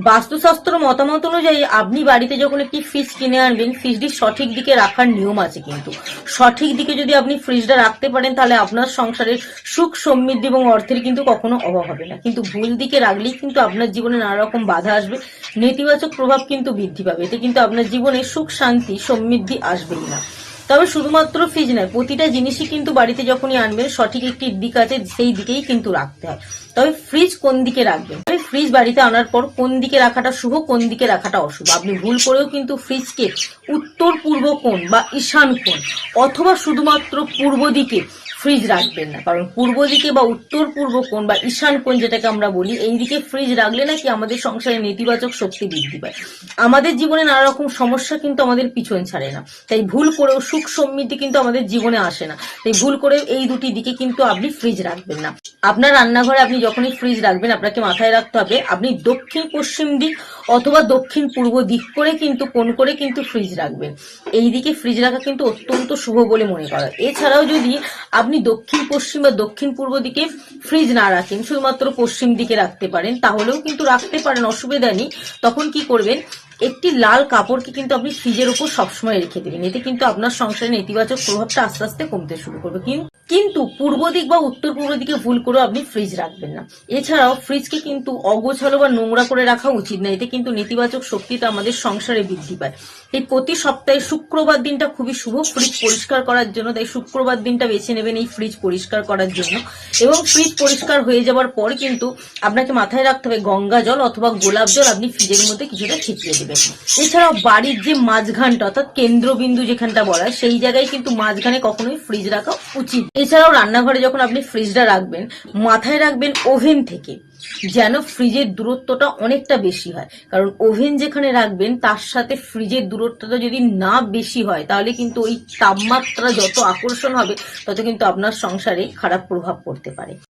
বাস্তুশাস্ত্র মতামত অনুযায়ী আপনি বাড়িতে যখন একটি ফ্রিজ কিনে আনবেন, ফ্রিজটি সঠিক দিকে রাখার নিয়ম আছে। কিন্তু সঠিক দিকে যদি আপনি ফ্রিজটা রাখতে পারেন, তাহলে আপনার সংসারের সুখ সমৃদ্ধি এবং অর্থের কিন্তু কখনো অভাব হবে না। কিন্তু ভুল দিকে রাখলেই কিন্তু আপনার জীবনে নানা রকম বাধা আসবে, নেতিবাচক প্রভাব কিন্তু বৃদ্ধি পাবে। এতে কিন্তু আপনার জীবনে সুখ শান্তি সমৃদ্ধি আসবেই না। তবে শুধুমাত্র ফ্রিজ নয়, প্রতিটা জিনিসই কিন্তু বাড়িতে যখনই আনবেন সঠিক একটি দিক আছে, সেই দিকেই কিন্তু রাখতে হয়। তবে ফ্রিজ কোন দিকে রাখবেন, ফ্রিজ বাড়িতে আনার পর কোন দিকে রাখাটা শুভ, কোন দিকে রাখাটা অশুভ। আপনি ভুল করেও কিন্তু ফ্রিজকে উত্তর পূর্ব কোণ বা ঈশান কোণ অথবা শুধুমাত্র পূর্ব দিকে ফ্রিজ রাখবেন না। কারণ পূর্ব দিকে বা উত্তর পূর্ব কোণ বা ঈশান কোণ যেটাকে আমরা বলি, এই দিকে ফ্রিজ রাখলে নাকি আমাদের সংসারে নেতিবাচক শক্তি বৃদ্ধি পায়, আমাদের জীবনে নানা রকম সমস্যা কিন্তু আমাদের পিছন ছাড়ে না। তাই ভুল করেও সুখ সমৃদ্ধি কিন্তু আমাদের জীবনে আসে না। তাই ভুল করেও এই দুটি দিকে কিন্তু আপনি ফ্রিজ রাখবেন না। আপনার রান্নাঘরে আপনি যখনই ফ্রিজ রাখবেন, আপনাকে মাথায় রাখতে হবে আপনি দক্ষিণ পশ্চিম দিক অথবা দক্ষিণ পূর্ব দিক করে কিন্তু কোণ করে কিন্তু ফ্রিজ রাখবেন। এই দিকে ফ্রিজ রাখা কিন্তু অত্যন্ত শুভ বলে মনে করা হয়। এছাড়াও যদি আপনি দক্ষিণ পশ্চিম বা দক্ষিণ পূর্ব দিকে ফ্রিজ না রাখেন, শুধুমাত্র পশ্চিম দিকে রাখতে পারেন, তাহলেও কিন্তু রাখতে পারেন, অসুবিধা নেই। তখন কি করবেন, একটি লাল কাপড়কে কিন্তু আপনি ফ্রিজের উপর সবসময় রেখে দেবেন। এতে কিন্তু আপনার সংসারে নেতিবাচক প্রভাবটা আস্তে আস্তে কমতে শুরু করবে। কিন্তু পূর্ব দিক বা উত্তর পূর্ব দিকে ভুল করে আপনি ফ্রিজ রাখবেন না। এছাড়াও ফ্রিজকে কিন্তু অগোছালো বা নোংরা করে রাখা উচিত না। এতে কিন্তু নেতিবাচক শক্তিটা আমাদের সংসারে বৃদ্ধি পায়। এই প্রতি সপ্তাহে শুক্রবার দিনটা খুবই শুভ ফ্রিজ পরিষ্কার করার জন্য। তাই শুক্রবার দিনটা বেছে নেবেন এই ফ্রিজ পরিষ্কার করার জন্য। এবং ফ্রিজ পরিষ্কার হয়ে যাওয়ার পর কিন্তু আপনাকে মাথায় রাখতে হবে গঙ্গা জল অথবা গোলাপ জল আপনি ফ্রিজের মধ্যে কিছুটা ছিটিয়ে দেবেন। এছাড়াও বাড়ির যে মাঝখানটা অর্থাৎ কেন্দ্রবিন্দু যেখানটা বলা হয়, সেই জায়গায় কিন্তু মাঝখানে কখনোই ফ্রিজ রাখা উচিত। এছাড়াও রান্নাঘরে যখন আপনি ফ্রিজটা রাখবেন, মাথায় রাখবেন ওভেন থেকে যেন ফ্রিজের দূরত্বটা অনেকটা বেশি হয়। কারণ ওভেন যেখানে রাখবেন তার সাথে ফ্রিজের দূরত্বটা যদি না বেশি হয়, তাহলে কিন্তু ওই তাপমাত্রা যত আকর্ষণ হবে তত কিন্তু আপনার সংসারে খারাপ প্রভাব পড়তে পারে।